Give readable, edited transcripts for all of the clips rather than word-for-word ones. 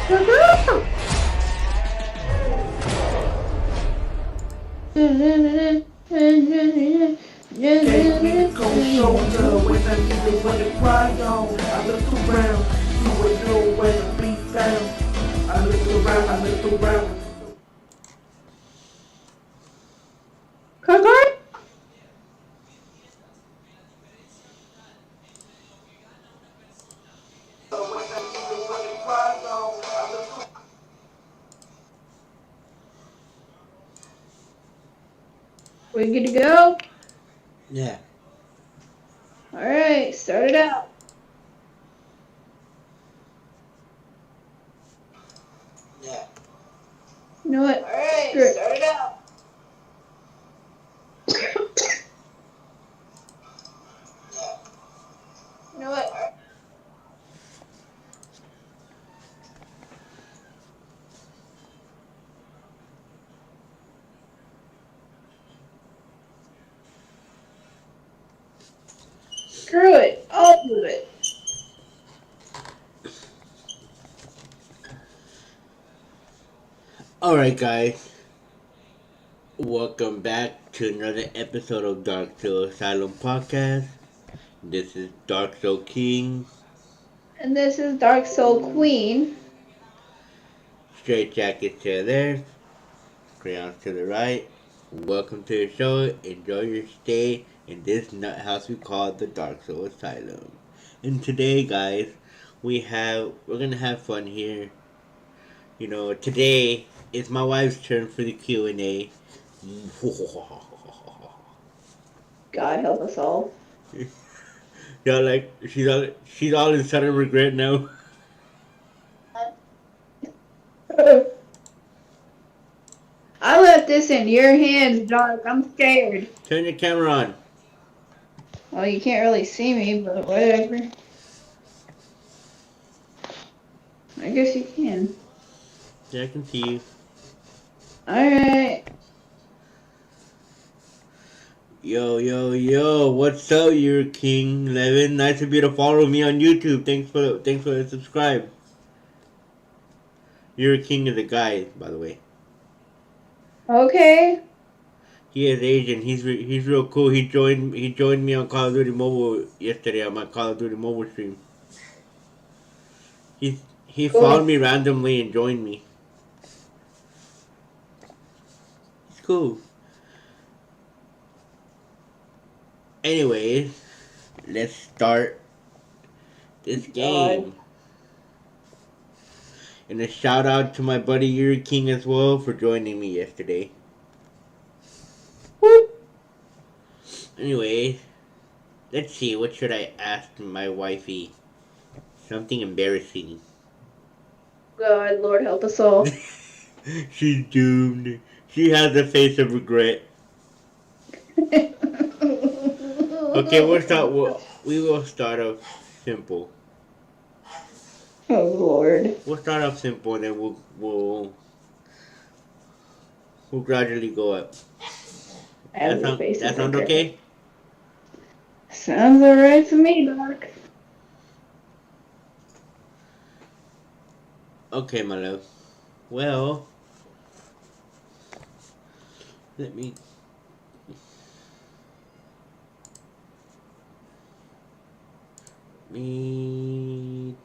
Gave me the cold shoulder when I needed what to cry on. I looked around, you were nowhere to be found. I looked around. We good to go? Yeah. Alright, start it out. Yeah. You know what? Alright, Screw it. start it out. You know what? Screw it. I'll do it. Alright, guys. Welcome back to another episode of Dark Soul Asylum Podcast. This is Dark Soul King. And this is Dark Soul Queen. Straight jacket to the left, crayons to the right. Welcome to the show. Enjoy your stay in this nut house we call the Dark Soul Asylum. And today, guys, we're gonna have fun here. You know, today it's my wife's turn for the Q&A. God help us all. Y'all like she's all in sudden regret now. I left this in your hands, Dark. I'm scared. Turn your camera on. Well, you can't really see me, but whatever. I guess you can. Yeah, I can see you. Alright. Yo, what's up, you're King 11? Nice of you to follow me on YouTube. Thanks for the subscribe. You're King is a guy, by the way. Okay. He is Asian. He's real cool. He joined me on Call of Duty Mobile yesterday on my Call of Duty Mobile stream. He Cool. found me randomly and joined me. It's cool. Anyways, let's start this game. And a shout out to my buddy Yuri King as well for joining me yesterday. Whoop. Anyways, let's see, what should I ask my wifey? Something embarrassing. God, Lord help us all. She's doomed. She has the face of regret. Okay, we will start off simple. Oh Lord. We'll start off simple and then we'll gradually go up. That sound okay? Sounds alright to me, Dark. Okay, my love. Well, let me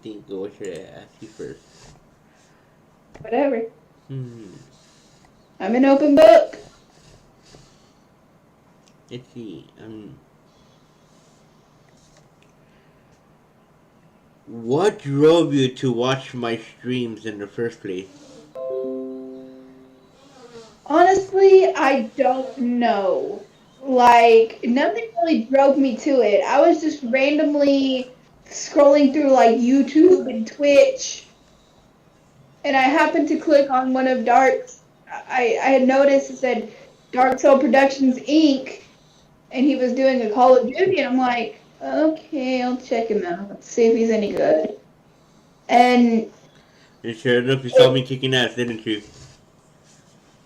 think of what should I ask you first. Whatever. I'm an open book. Let's see. What drove you to watch my streams in the first place? Honestly, I don't know. Like, nothing really drove me to it. I was just randomly scrolling through, like, YouTube and Twitch. And I happened to click on one of Dark's. I had noticed it said Dark Soul Productions Inc. And he was doing a Call of Duty. And I'm like, okay, I'll check him out. Let's see if he's any good. And sure enough, you saw me kicking ass, didn't you?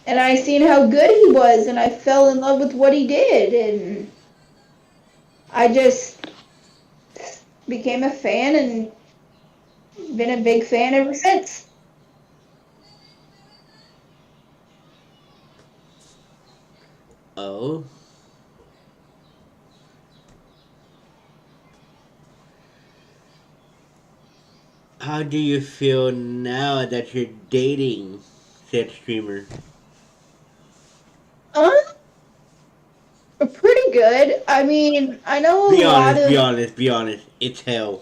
And I seen how good he was, and I fell in love with what he did, and I just became a fan and been a big fan ever since. Oh. How do you feel now that you're dating said streamer? Um, Pretty good. I mean, I know a Be lot honest, be of. honest, be honest. It's hell.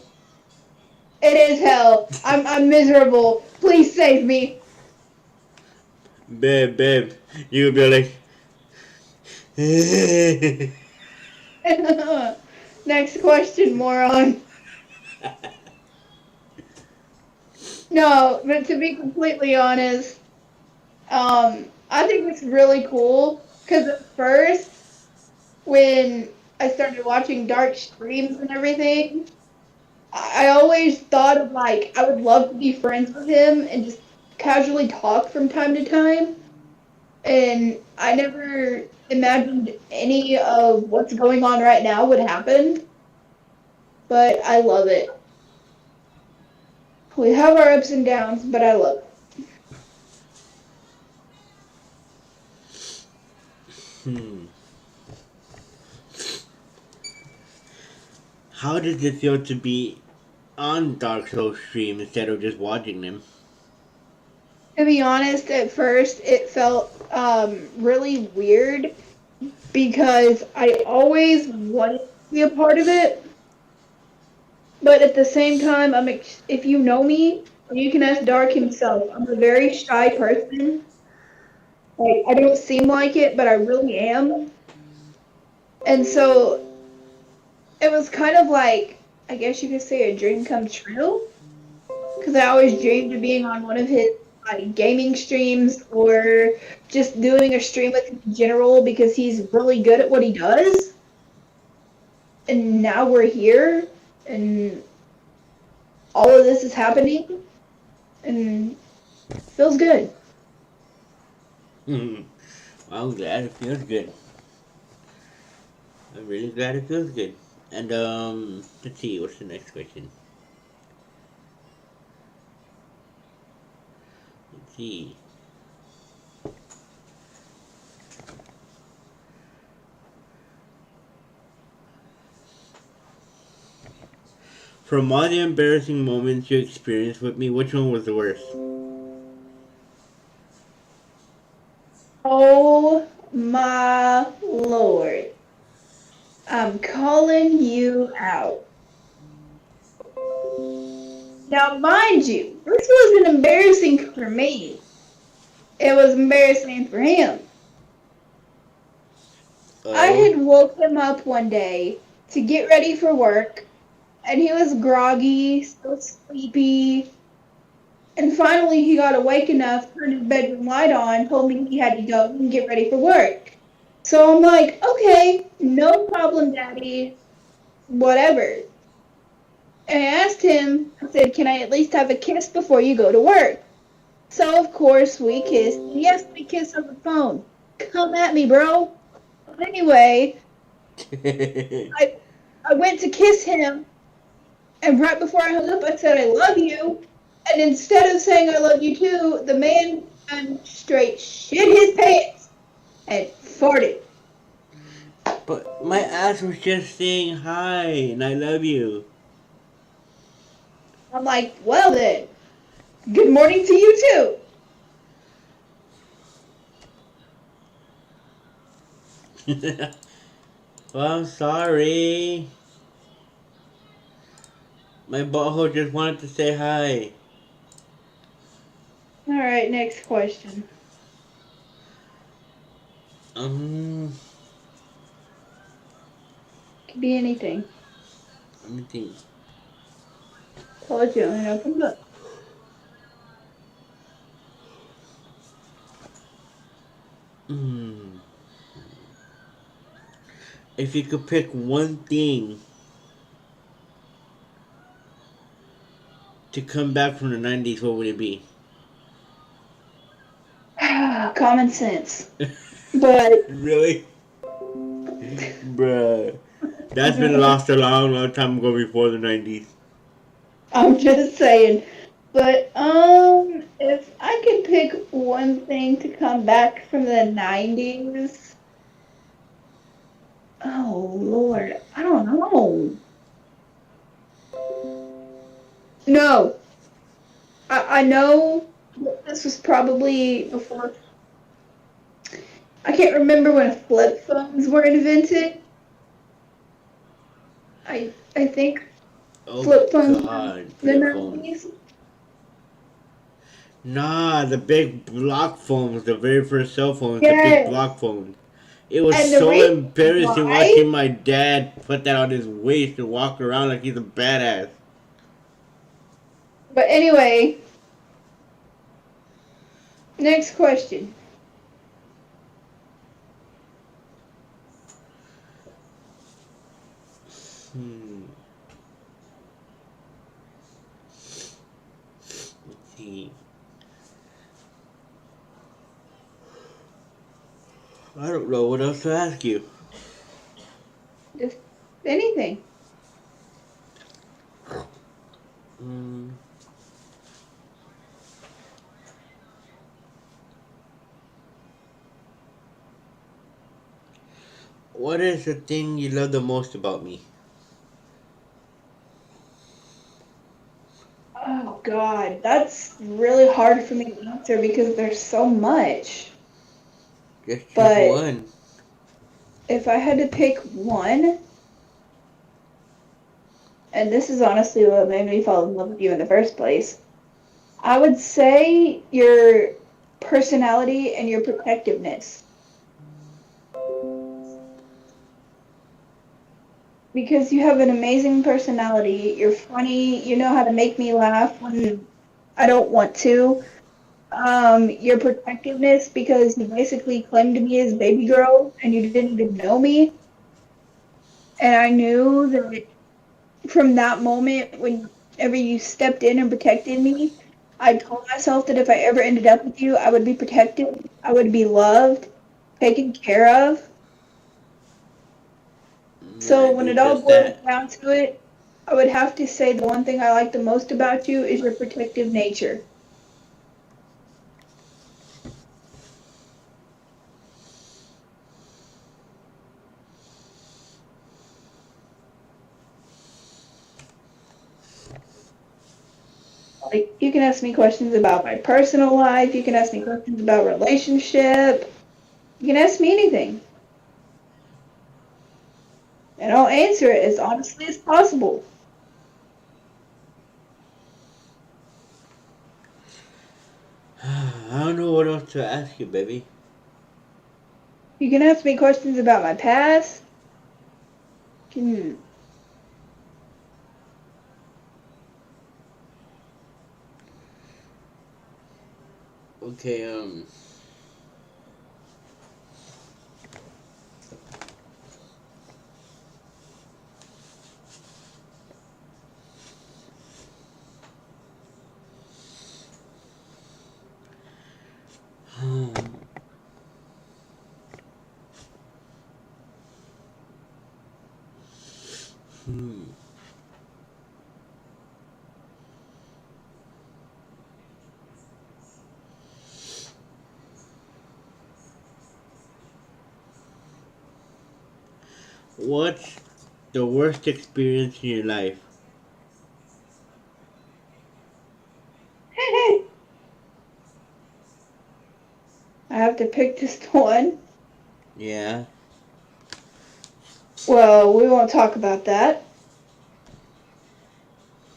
It is hell. I'm miserable. Please save me. Babe, babe. You would be like, Next question, moron. No, but to be completely honest, I think it's really cool because at first, when I started watching dark streams and everything, I always thought of like I would love to be friends with him and just casually talk from time to time. And I never imagined any of what's going on right now would happen, but I love it. We have our ups and downs, but I love it. hmm. How does it feel to be on Dark Souls stream instead of just watching them? To be honest, at first it felt really weird because I always wanted to be a part of it, but at the same time, if you know me, you can ask Dark himself. I'm a very shy person. Like I don't seem like it, but I really am. And so it was kind of like, I guess you could say a dream come true. Because I always dreamed of being on one of his like gaming streams or just doing a stream with him in general because he's really good at what he does. And now we're here and all of this is happening and it feels good. Well, I'm glad it feels good. I'm really glad it feels good. And let's see, what's the next question? Let's see. From all the embarrassing moments you experienced with me, which one was the worst? Oh my lord. I'm calling you out. Now, mind you, this wasn't embarrassing for me. It was embarrassing for him. I Oh. had woke him up one day to get ready for work, and he was groggy, still sleepy. And finally, he got awake enough, turned his bedroom light on, told me he had to go and get ready for work. So I'm like, okay, no problem, Daddy, whatever. And I asked him, I said, can I at least have a kiss before you go to work? So, of course, we kissed. Yes, we kissed on the phone. Come at me, bro. Anyway, I, I went to kiss him, and right before I hung up, I said, I love you. And instead of saying I love you too, the man straight shit his pants and farted. But my ass was just saying hi and I love you. I'm like, well then, good morning to you Well, I'm sorry. My butthole just wanted to say hi. too. All right, next question. Um, Could be anything. let me think. Told you, I'm an open book. Hmm. If you could pick one thing to come back from the 90s, what would it be? Common sense. But Really? Bruh. That's been lost a long, long time ago before the 90s. I'm just saying. But if I could pick one thing to come back from the 90s, Oh Lord, I don't know. No, I know this was probably before. I can't remember when flip phones were invented. I think Oh flip phones were in God, the flip phone. 90s. Nah, the big block phones, the very first cell phones, the big Yes, block phones. It was and the so reason embarrassing why. watching my dad put that on his waist and walk around like he's a badass. But anyway, next question. Hmm. Let's see. I don't know what else to ask you. Just anything. Hmm. What is the thing you love the most about me? Oh God, that's really hard for me to answer because there's so much. Just choose But one. if I had to pick one, and this is honestly what made me fall in love with you in the first place, I would say your personality and your protectiveness. Because you have an amazing personality, you're funny, you know how to make me laugh when I don't want to. Your protectiveness because you basically claimed me as baby girl and you didn't even know me. And I knew that from that moment, whenever you stepped in and protected me, I told myself that if I ever ended up with you, I would be protected, I would be loved, taken care of. And So I when do it all just boils that. down to it, I would have to say the one thing I like the most about you is your protective nature. Like, you can ask me questions about my personal life, you can ask me questions about relationship, you can ask me anything. And I'll answer it as honestly as possible. I don't know what else to ask you, baby. You can ask me questions about my past. Can, Okay, hmm. What's the worst experience in your life? I have to pick just one. Yeah. Well, we won't talk about that.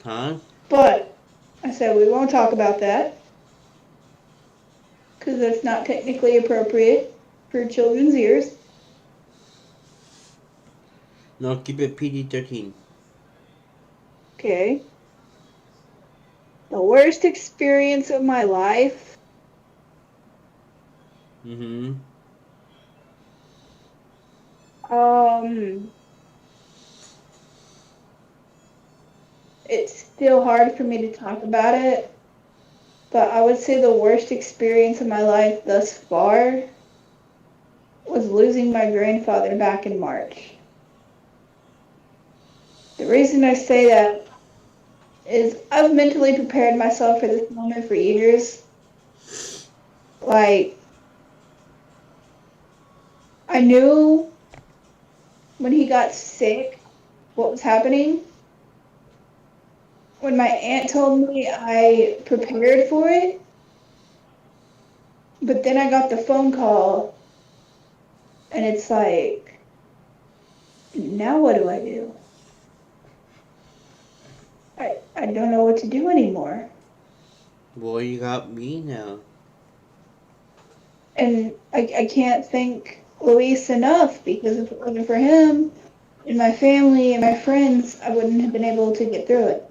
Huh? But I said we won't talk about that because that's not technically appropriate for children's ears. No, keep it PG-13. Okay. The worst experience of my life. Mm-hmm. Um, it's still hard for me to talk about it, but I would say the worst experience of my life thus far was losing my grandfather back in March. The reason I say that is I've mentally prepared myself for this moment for years. Like, I knew when he got sick, what was happening. When my aunt told me, I prepared for it, but then I got the phone call, and it's like, now what do I do? I don't know what to do anymore. Well, you got me now. And I can't thank Luis enough, because if it wasn't for him and my family and my friends, I wouldn't have been able to get through it.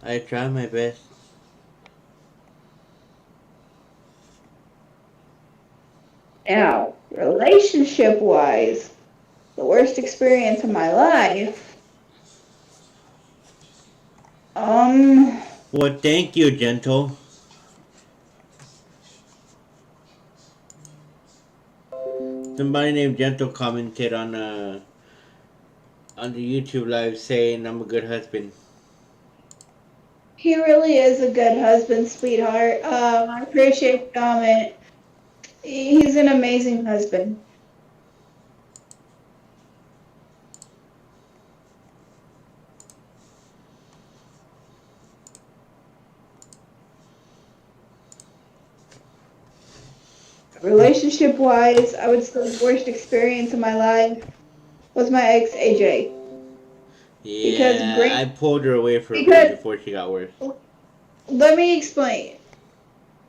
I try my best. Now, relationship wise, the worst experience of my life. Um, Well, thank you, Gentle. Somebody named Gentle commented on the YouTube live saying I'm a good husband. he really is a good husband, sweetheart. I appreciate the comment. He's an amazing husband. Relationship wise, I would say the worst experience of my life was my ex AJ. Because Yeah, I great, pulled her away for a bit because before she got worse. let me explain.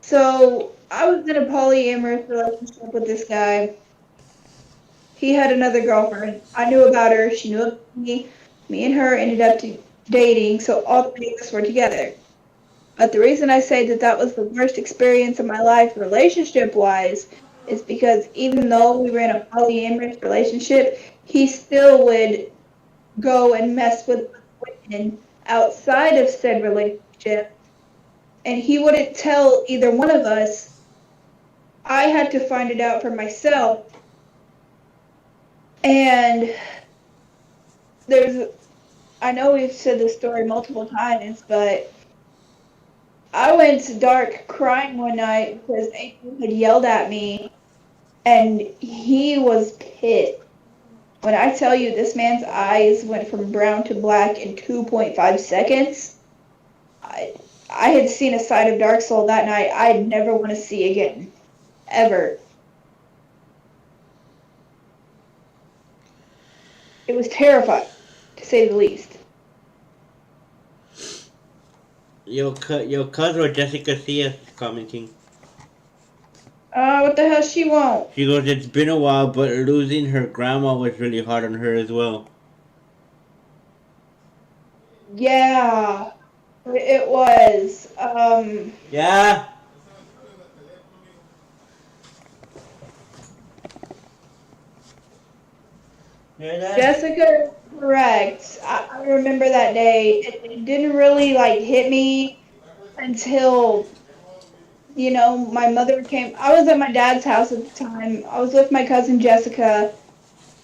So I was in a polyamorous relationship with this guy. He had another girlfriend. I knew about her. She knew about me. Me and her ended up dating. So all three of us were together. But the reason I say that that was the worst experience of my life, relationship wise, is because even though we were in a polyamorous relationship, he still would go and mess with women outside of said relationship, and he wouldn't tell either one of us. I had to find it out for myself. And there's, I know we've said this story multiple times, but I went dark crying one night because Angel had yelled at me, and he was pissed. When I tell you this man's eyes went from brown to black in 2.5 seconds, I, I had seen a side of Dark Soul that night I'd never want to see again. Ever. It was terrifying, to say the least. Your cousin or Jessica C.S. is commenting. What the hell she won't? She goes, it's been a while, but losing her grandma was really hard on her as well. Yeah, it was. Yeah? Hear that? Jessica is correct. I remember that day. It didn't really like hit me until, my mother came. I was at my dad's house at the time. I was with my cousin Jessica,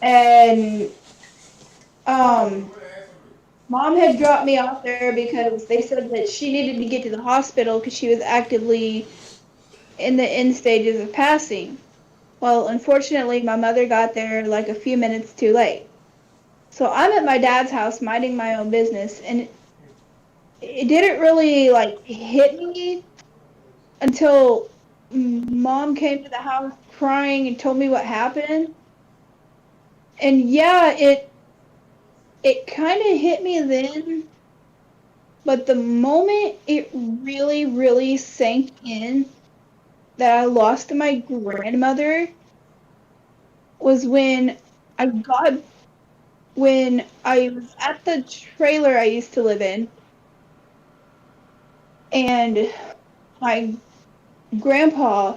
and um, mom had dropped me off there because they said that she needed to get to the hospital because she was actively in the end stages of passing. Well, unfortunately, my mother got there like a few minutes too late. So I'm at my dad's house minding my own business, and it didn't really like hit me until mom came to the house crying and told me what happened. And yeah, it kind of hit me then, but the moment it really, really sank in that I lost my grandmother was I got when I was at the trailer I used to live in, and my grandpa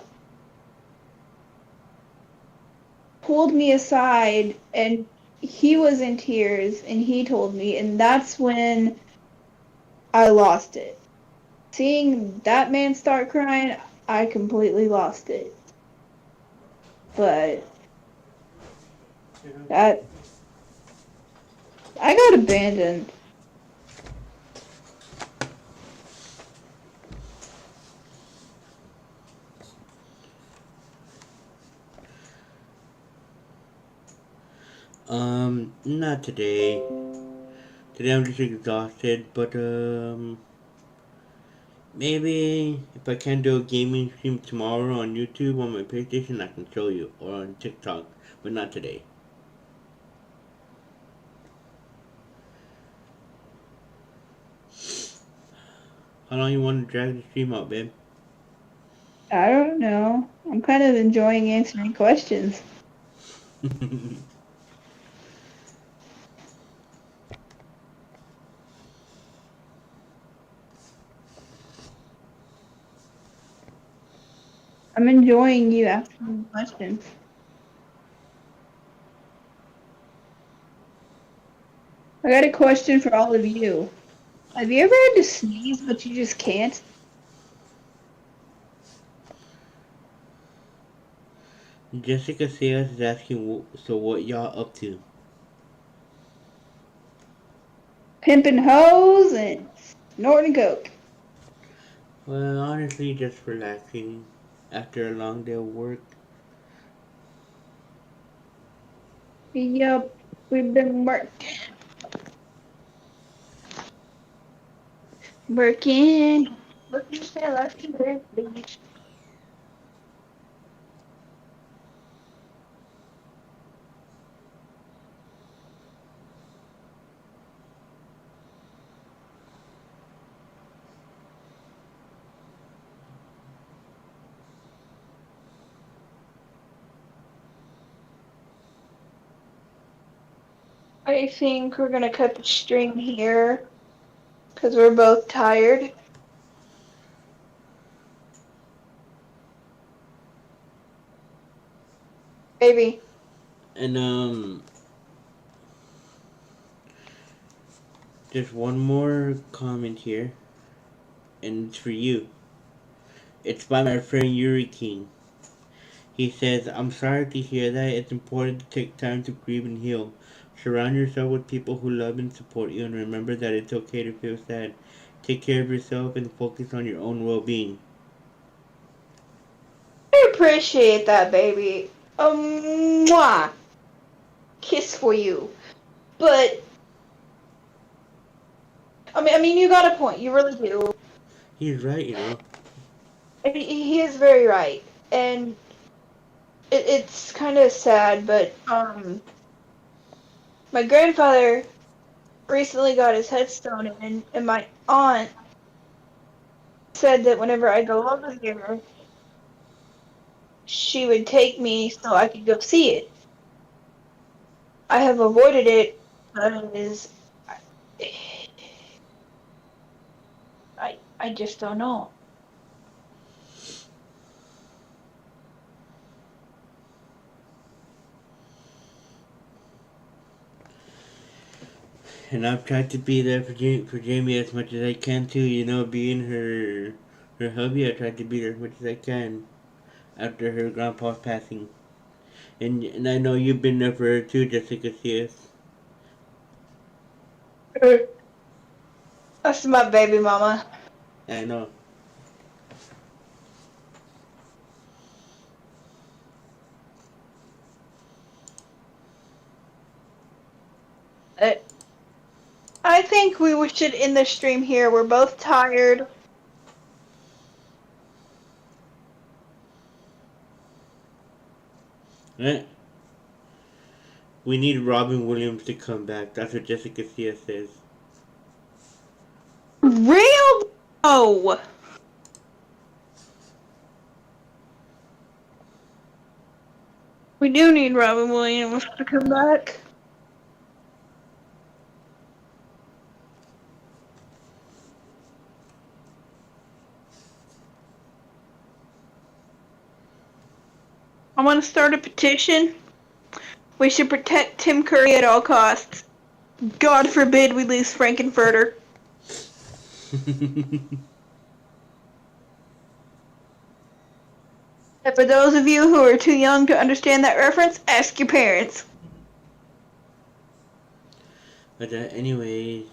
pulled me aside, and he was in tears, and he told me, and that's when I lost it. Seeing that man start crying, I completely lost it. But that I got abandoned. Not today. Today I'm just exhausted, but maybe if I can do a gaming stream tomorrow on YouTube on my PlayStation, I can show you, or on TikTok, but not today. How long you want to drag the stream out, babe? I don't know. I'm kind of enjoying answering questions. I'm enjoying you asking questions. I got a question for all of you. Have you ever had to sneeze but you just can't? Jessica Sayers is asking, so what y'all up to? Pimping hoes and snorting coke. Well, honestly, just relaxing after a long day of work. Yup, we've been working. Working till I can breathe. I think we're gonna cut the stream here because we're both tired. Baby. And just one more comment here, and it's for you. It's by my friend Yuri King. He says, I'm sorry to hear that. It's important to take time to grieve and heal. Surround yourself with people who love and support you, and remember that it's okay to feel sad. Take care of yourself and focus on your own well being. I appreciate that, baby. Mwah. Kiss for you. But I mean, you got a point. You really do. He's right, you know. He is very right, and it's kind of sad. But my grandfather recently got his headstone, and my aunt said that whenever I go over there, she would take me so I could go see it. I have avoided it because I just don't know. And I've tried to be there for Jamie as much as I can too. You know, being her hubby, I tried to be there as much as I can after her grandpa's passing. And I know you've been there for her too, Jessica Sears. That's my baby mama. I know. I think we should end the stream here. We're both tired. Eh? We need Robin Williams to come back. That's what Jessica Sears says. Real? Oh. We do need Robin Williams to come back. I want to start a petition. We should protect Tim Curry at all costs. God forbid we lose Frankenfurter. And for those of you who are too young to understand that reference, ask your parents. But anyway,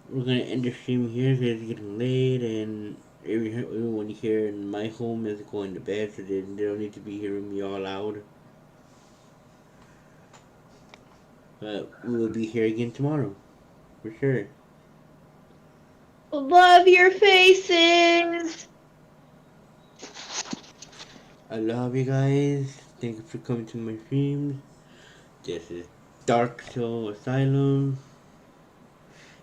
we're gonna end the stream here because it's getting late, and everyone here in my home is going to bed, so they don't need to be hearing me all loud. But we will be here again tomorrow, for sure. Love your faces. I love you guys. Thank you for coming to my streams. This is Dark Soul Asylum.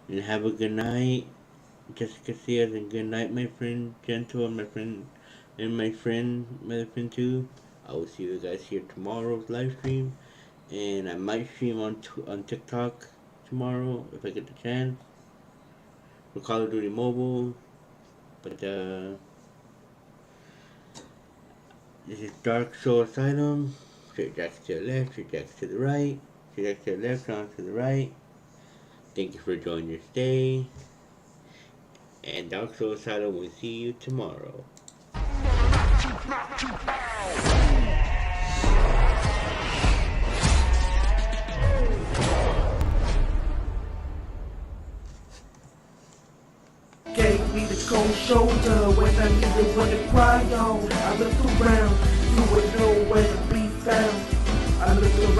And have a good night. Jessica Sears, and good night, my friend Gentle, and my friend too. I will see you guys here tomorrow's live stream, and I might stream on TikTok tomorrow if I get the chance for Call of Duty Mobile. But this is Dark Soul Asylum. Straight jacks to the left, straight jacks to the right, straight jacks to the left, on to the right. Thank you for joining your stay. And Dark Soul Asylum will see you tomorrow. Gave me the cold shoulder when I needed one to cry on. I looked around, you would know where to be found. I looked around.